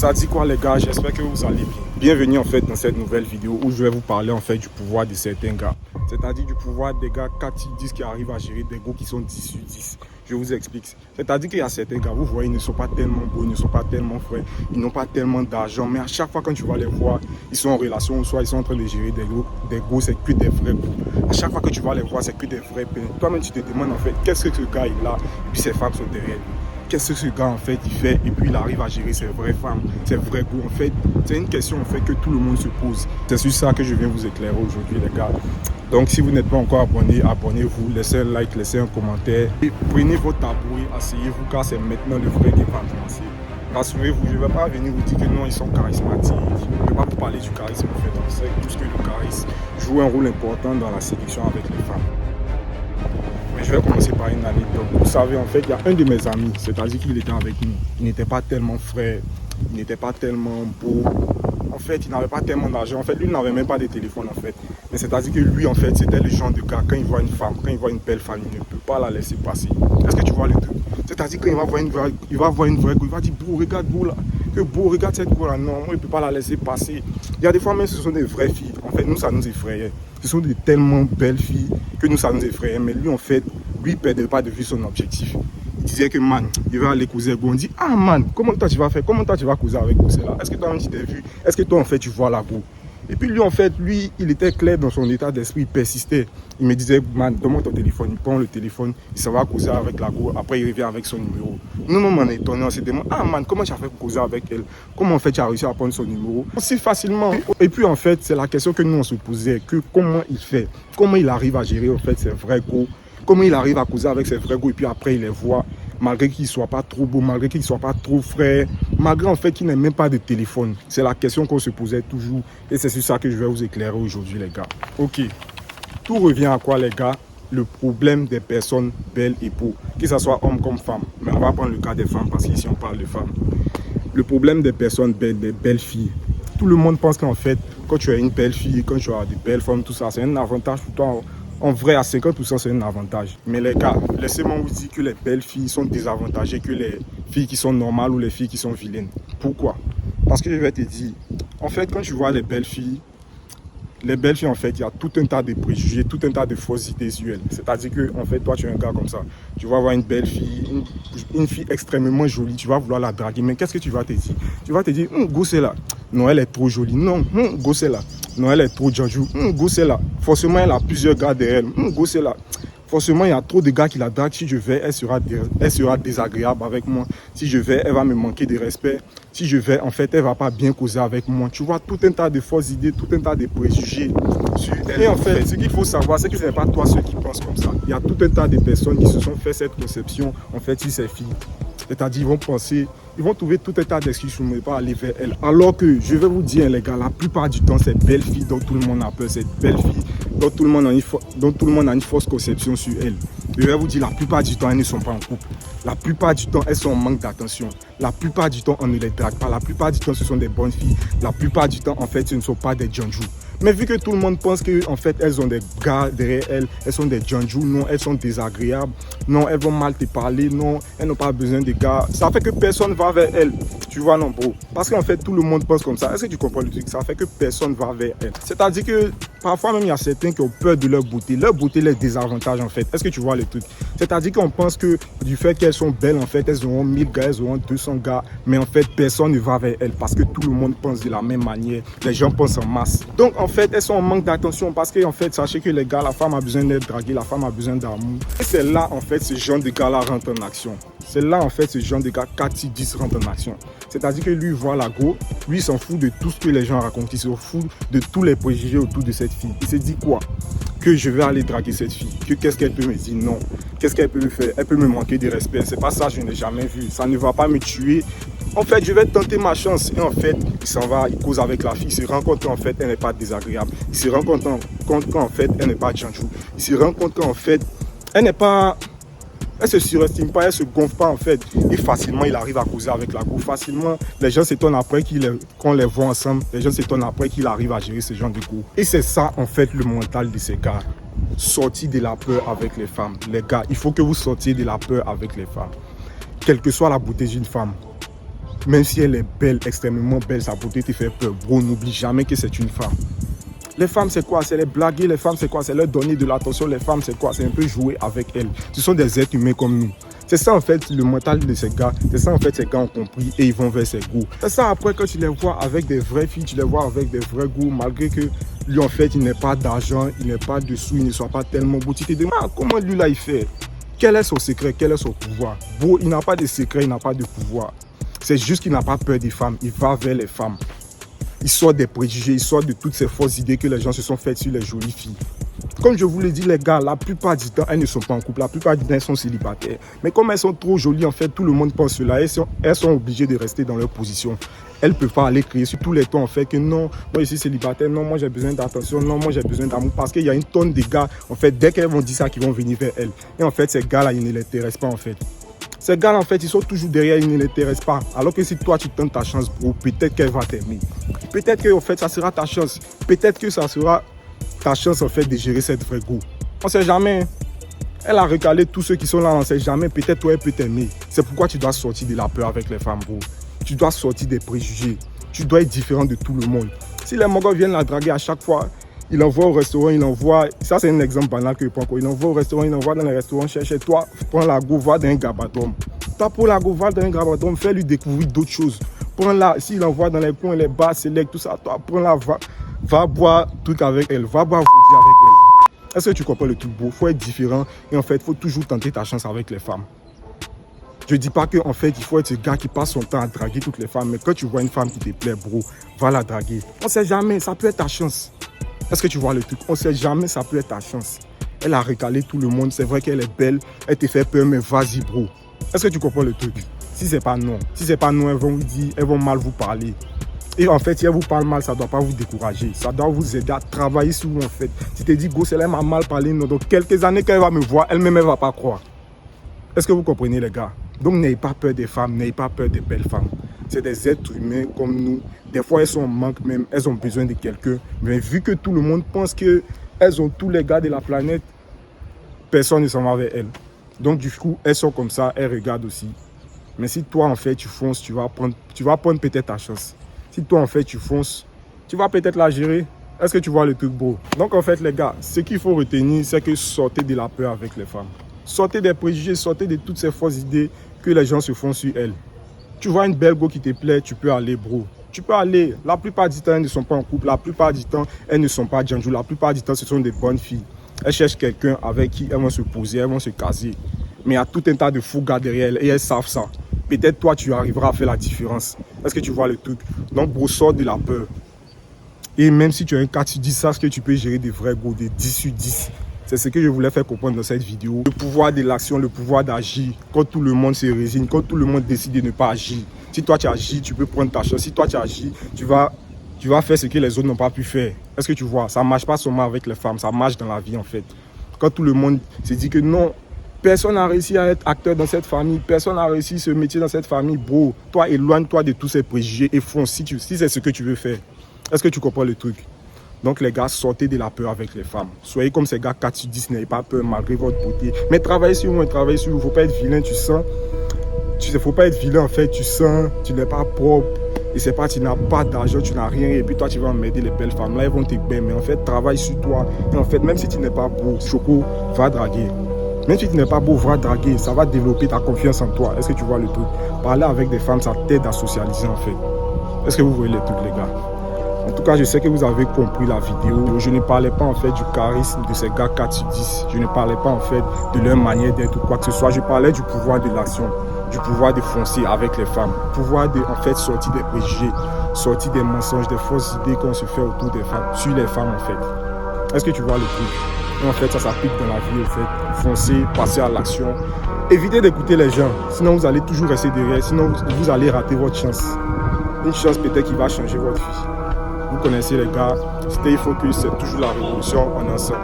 Ça dit quoi les gars? J'espère que vous allez bien. Bienvenue en fait dans cette nouvelle vidéo où je vais vous parler en fait du pouvoir de certains gars. C'est-à-dire du pouvoir des gars 4 sur 10 qui arrivent à gérer des gars qui sont 10 sur 10. Je vous explique. C'est-à-dire qu'il y a certains gars, vous voyez, ils ne sont pas tellement beaux, ils ne sont pas tellement frais, ils n'ont pas tellement d'argent, mais à chaque fois quand tu vas les voir, ils sont en relation, ou soit ils sont en train de gérer des gars, c'est que des vrais gars. À chaque fois que tu vas les voir, c'est que des vrais peines. Toi-même tu te demandes en fait, qu'est-ce que ce gars il a, et puis ses femmes sont derrière lui. Qu'est-ce que ce gars en fait il fait et puis il arrive à gérer ses vraies femmes, ses vrais goûts en fait. C'est une question en fait que tout le monde se pose. C'est sur ça que je viens vous éclairer aujourd'hui les gars. Donc si vous n'êtes pas encore abonné, abonnez-vous, laissez un like, laissez un commentaire. Et prenez votre tabouret, asseyez-vous car c'est maintenant le vrai qui va commencer. Rassurez-vous, je ne vais pas venir vous dire que non, ils sont charismatiques. Je ne vais pas vous parler du charisme en fait. On sait tous que le charisme joue un rôle important dans la séduction avec les femmes. Mais je vais commencer par une anecdote. Vous savez, en fait, il y a un de mes amis, c'est-à-dire qu'il était avec nous. Il n'était pas tellement frais, il n'était pas tellement beau. En fait, il n'avait pas tellement d'argent. En fait, lui, il n'avait même pas de téléphone, en fait. Mais c'est-à-dire que lui, en fait, c'était le genre de gars, quand il voit une femme, quand il voit une belle femme, il ne peut pas la laisser passer. Est-ce que tu vois le truc? C'est-à-dire quand il va voir une vraie go, il va dire, bro, regarde go là. Que beau, regarde cette go là. Non, moi, il ne peut pas la laisser passer. Il y a des fois même, ce sont des vraies filles. En fait, nous, ça nous effrayait. Ce sont de tellement belles filles que nous, ça nous effrayait. Mais lui, en fait, lui, il ne perdait pas de vue son objectif. Il disait que, man, il va aller causer avec go. On dit, ah, man, comment toi tu vas faire? Comment toi tu vas causer avec go là? Est-ce que toi, tu t'es vu? Est-ce que toi, en fait, tu vois la go? Et puis lui, en fait, lui, il était clair dans son état d'esprit, il persistait. Il me disait, man, donne-moi ton téléphone. Il prend le téléphone, il s'en va causer avec la go. Après, il revient avec son numéro. Nous, on est étonnés, on s'est demandé, ah, man, comment tu as fait pour causer avec elle? Comment, en fait, tu as réussi à prendre son numéro? Aussi facilement. Et puis, en fait, c'est la question que nous, on se posait, que comment il fait? Comment il arrive à gérer, en fait, ses vrais go? Comment il arrive à causer avec ses vrais go? Et puis après, il les voit. Malgré qu'il ne soit pas trop beau, malgré qu'il ne soit pas trop frais, malgré en fait qu'il n'ait même pas de téléphone. C'est la question qu'on se posait toujours et c'est sur ça que je vais vous éclairer aujourd'hui les gars. Ok, tout revient à quoi les gars? Le problème des personnes belles et beaux, que ce soit homme comme femme. Mais on va prendre le cas des femmes parce qu'ici on parle de femmes. Le problème des personnes belles, des belles filles. Tout le monde pense qu'en fait, quand tu as une belle fille, quand tu as de belles femmes, tout ça, c'est un avantage pour toi. En vrai, à 50%, c'est un avantage. Mais les gars, laissez-moi vous dire que les belles filles sont désavantagées que les filles qui sont normales ou les filles qui sont vilaines. Pourquoi? Parce que je vais te dire, en fait, quand tu vois les belles filles, en fait, il y a tout un tas de préjugés, tout un tas de fausses idées sur elles. C'est-à-dire que, en fait, toi, tu es un gars comme ça. Tu vas voir une belle fille, une fille extrêmement jolie, tu vas vouloir la draguer. Mais qu'est-ce que tu vas te dire? Tu vas te dire, go, c'est là. Non, elle est trop jolie. Non, go, c'est là. Non, elle est trop janjou. Go, c'est là. Forcément, elle a plusieurs gars derrière elle. Go, c'est là. Forcément, il y a trop de gars qui la draguent. Si je vais, elle sera désagréable avec moi. Si je vais, elle va me manquer de respect. Si je vais, en fait, elle ne va pas bien causer avec moi. Tu vois, tout un tas de fausses idées, tout un tas de préjugés sur elle. Et en fait, ce qu'il faut savoir, c'est que ce n'est pas toi ceux qui pensent comme ça. Il y a tout un tas de personnes qui se sont fait cette conception, en fait, sur ces filles. C'est-à-dire, ils vont penser, ils vont trouver tout un tas d'excuses pour ne pas aller vers elle. Alors que, je vais vous dire, les gars, la plupart du temps, cette belle fille dont tout le monde a peur, cette belle fille dont tout le monde a une fausse conception sur elle. Je vais vous dire, la plupart du temps, elles ne sont pas en couple. La plupart du temps, elles sont en manque d'attention. La plupart du temps, on ne les drague pas. La plupart du temps, ce sont des bonnes filles. La plupart du temps, en fait, ce ne sont pas des janjou. Mais vu que tout le monde pense qu'en fait, elles ont des gars derrière elles, elles sont des janjou, non, elles sont désagréables, non, elles vont mal te parler, non, elles n'ont pas besoin de gars. Ça fait que personne ne va vers elles. Tu vois, non, bro? Parce qu'en fait, tout le monde pense comme ça. Est-ce que tu comprends le truc? Ça fait que personne ne va vers elles. C'est-à-dire que parfois même, il y a certains qui ont peur de leur beauté. Leur beauté les désavantage, en fait. Est-ce que tu vois le truc? C'est-à-dire qu'on pense que du fait qu'elles sont belles, en fait, elles auront 1000 gars, elles auront 200 gars. Mais en fait, personne ne va vers elles parce que tout le monde pense de la même manière. Les gens pensent en masse. Donc, en fait, elles sont en manque d'attention parce que, en fait, sachez que les gars, la femme a besoin d'être draguée, la femme a besoin d'amour. Et c'est là, en fait, ce genre de gars-là rentre en action. C'est là, en fait, ce genre de gars 4-10 rentre en action. C'est-à-dire que lui voit la go, lui il s'en fout de tout ce que les gens racontent, il s'en fout de tous les préjugés autour de cette fille. Il se dit quoi? Que je vais aller draguer cette fille, que qu'est-ce qu'elle peut me dire? Non. Qu'est-ce qu'elle peut me faire? Elle peut me manquer de respect. C'est pas ça, je n'ai jamais vu. Ça ne va pas me tuer. En fait, je vais tenter ma chance. Et en fait, il s'en va, il cause avec la fille. Il se rend compte qu'en fait, elle n'est pas désagréable. Il se rend compte qu'en fait, elle n'est pas janjou. Il se rend compte qu'en fait, elle n'est pas... Elle ne se surestime pas, elle ne se gonfle pas en fait. Et facilement, il arrive à causer avec la go. Facilement, les gens s'étonnent après qu'on les voit ensemble. Les gens s'étonnent après qu'il arrive à gérer ce genre de go. Et c'est ça en fait le mental de ces gars. Sortir de la peur avec les femmes. Les gars, il faut que vous sortiez de la peur avec les femmes. Quelle que soit la beauté d'une femme. Même si elle est belle, extrêmement belle, sa beauté te fait peur, bro, n'oublie jamais que c'est une femme. Les femmes, c'est quoi? C'est les blaguer. Les femmes, c'est quoi? C'est leur donner de l'attention. Les femmes, c'est quoi? C'est un peu jouer avec elles. Ce sont des êtres humains comme nous. C'est ça, en fait, le mental de ces gars. C'est ça, en fait, ces gars ont compris et ils vont vers ces goûts. C'est ça, après, quand tu les vois avec des vraies filles, tu les vois avec des vrais goûts, malgré que lui, en fait, il n'ait pas d'argent, il n'ait pas de sous, il ne soit pas tellement beau. Tu te demandes comment lui, là, il fait? Quel est son secret? Quel est son pouvoir? Bon, il n'a pas de secret, il n'a pas de pouvoir. C'est juste qu'il n'a pas peur des femmes. Il va vers les femmes. Il sort des préjugés, il sort de toutes ces fausses idées que les gens se sont faites sur les jolies filles. Comme je vous l'ai dit, les gars, la plupart du temps, elles ne sont pas en couple. La plupart du temps, elles sont célibataires. Mais comme elles sont trop jolies, en fait, tout le monde pense cela. Elles sont obligées de rester dans leur position. Elles ne peuvent pas aller crier sur tous les tons, en fait, que non, moi je suis célibataire, non, moi j'ai besoin d'attention, non, moi j'ai besoin d'amour. Parce qu'il y a une tonne de gars, en fait, dès qu'elles vont dire ça, qui vont venir vers elles. Et en fait, ces gars-là, ils ne les intéressent pas, en fait. Ces gars, en fait, ils sont toujours derrière, ils ne l'intéressent pas. Alors que si toi, tu tentes ta chance, bro, peut-être qu'elle va t'aimer. Peut-être que, en fait, ça sera ta chance. Peut-être que ça sera ta chance, en fait, de gérer cette vraie go. On ne sait jamais. Elle a recalé tous ceux qui sont là, on ne sait jamais. Peut-être toi, elle peut t'aimer. C'est pourquoi tu dois sortir de la peur avec les femmes, bro. Tu dois sortir des préjugés. Tu dois être différent de tout le monde. Si les Mongols viennent la draguer à chaque fois, il envoie au restaurant, il envoie... Ça, c'est un exemple banal que je prends. Il envoie au restaurant, il envoie dans les restaurants, cherche toi, prends la go, va dans un gabatom. Toi, pour la go, va dans un gabatom, fais-lui découvrir d'autres choses. Prends-la, s'il envoie dans les coins, les bars, select, tout ça, toi, prends-la, va boire tout avec elle, va boire vodka avec elle. Est-ce que tu comprends le truc, beau? Il faut être différent et en fait, il faut toujours tenter ta chance avec les femmes. Je ne dis pas qu'en fait, il faut être ce gars qui passe son temps à draguer toutes les femmes, mais quand tu vois une femme qui te plaît, bro, va la draguer. On ne sait jamais, ça peut être ta chance. Est-ce que tu vois le truc? On ne sait jamais, ça peut être ta chance. Elle a recalé tout le monde. C'est vrai qu'elle est belle. Elle te fait peur, mais vas-y, bro. Est-ce que tu comprends le truc? Si c'est pas non. Si c'est pas non, elles vont vous dire, elles vont mal vous parler. Et en fait, si elles vous parlent mal, ça ne doit pas vous décourager. Ça doit vous aider à travailler sur vous, en fait. Si tu te dis, go, celle-là m'a mal parlé, non. Donc, quelques années qu'elle va me voir, elle-même, elle ne va pas croire. Est-ce que vous comprenez, les gars? Donc, n'ayez pas peur des femmes, n'ayez pas peur des belles femmes. C'est des êtres humains comme nous. Des fois, elles sont en manque même, elles ont besoin de quelqu'un. Mais vu que tout le monde pense qu'elles ont tous les gars de la planète, personne ne s'en va vers elles. Donc, du coup, elles sont comme ça, elles regardent aussi. Mais si toi, en fait, tu fonces, tu vas prendre peut-être ta chance. Si toi, en fait, tu fonces, tu vas peut-être la gérer. Est-ce que tu vois le truc, bro? Donc, en fait, les gars, ce qu'il faut retenir, c'est que sortez de la peur avec les femmes. Sortez des préjugés, sortez de toutes ces fausses idées que les gens se font sur elles. Tu vois une belle go qui te plaît, tu peux aller, bro. Tu peux aller. La plupart du temps, elles ne sont pas en couple. La plupart du temps, elles ne sont pas djanjou. La plupart du temps, ce sont des bonnes filles. Elles cherchent quelqu'un avec qui elles vont se poser, elles vont se caser. Mais il y a tout un tas de fous gars derrière elles et elles savent ça. Peut-être toi, tu arriveras à faire la différence. Est-ce que tu vois le truc? Donc, bro, sors de la peur. Et même si tu as un cas, tu dis ça, ce que tu peux gérer des vrais go, des 10 sur 10. C'est ce que je voulais faire comprendre dans cette vidéo. Le pouvoir de l'action, le pouvoir d'agir. Quand tout le monde se résigne, quand tout le monde décide de ne pas agir. Si toi tu agis, tu peux prendre ta chance. Si toi tu agis, tu vas faire ce que les autres n'ont pas pu faire. Est-ce que tu vois? Ça ne marche pas seulement avec les femmes, ça marche dans la vie en fait. Quand tout le monde se dit que non, personne n'a réussi à être acteur dans cette famille, personne n'a réussi ce métier dans cette famille, bro. Toi, éloigne-toi de tous ces préjugés et fonce si c'est ce que tu veux faire. Est-ce que tu comprends le truc? Donc les gars, sortez de la peur avec les femmes. Soyez comme ces gars 4 sur 10, n'ayez pas peur malgré votre beauté. Mais travaillez sur vous, travaillez sur vous. Il ne faut pas être vilain, tu sens. Il ne faut pas être vilain en fait, tu sens, tu n'es pas propre. Et c'est pas, tu n'as pas d'argent, tu n'as rien. Et puis toi, tu vas m'aider les belles femmes. Là, elles vont te baigner. Mais en fait, travaille sur toi. Et en fait, même si tu n'es pas beau, Choco, va draguer. Même si tu n'es pas beau, va draguer. Ça va développer ta confiance en toi. Est-ce que tu vois le truc? Parler avec des femmes, ça t'aide à socialiser en fait. Est-ce que vous voyez les trucs, les gars? En tout cas, je sais que vous avez compris la vidéo. Je ne parlais pas en fait du charisme de ces gars 4 sur 10. Je ne parlais pas en fait de leur manière d'être ou quoi que ce soit. Je parlais du pouvoir de l'action, du pouvoir de foncer avec les femmes, du pouvoir de en fait sortir des préjugés, sortir des mensonges, des fausses idées qu'on se fait autour des femmes, sur les femmes en fait. Est-ce que tu vois le truc? Et en fait, ça s'applique dans la vie en fait. Foncer, passer à l'action. Évitez d'écouter les gens, sinon vous allez toujours rester derrière, sinon vous allez rater votre chance. Une chance peut-être qui va changer votre vie. Vous connaissez les gars, Stay Focus, c'est toujours la révolution en ensemble.